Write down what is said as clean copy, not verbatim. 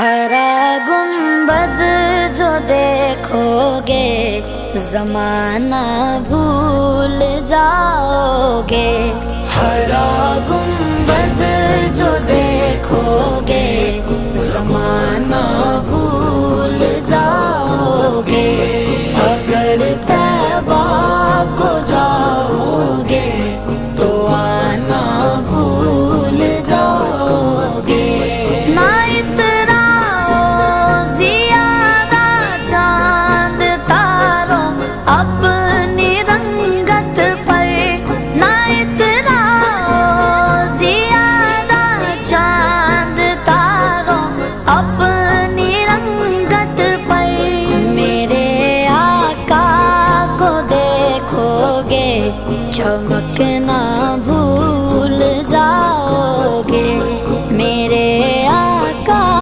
ہرا گنبد جو دیکھو گے زمانہ بھول جاؤ گے، ہرا گنبد جو دیکھو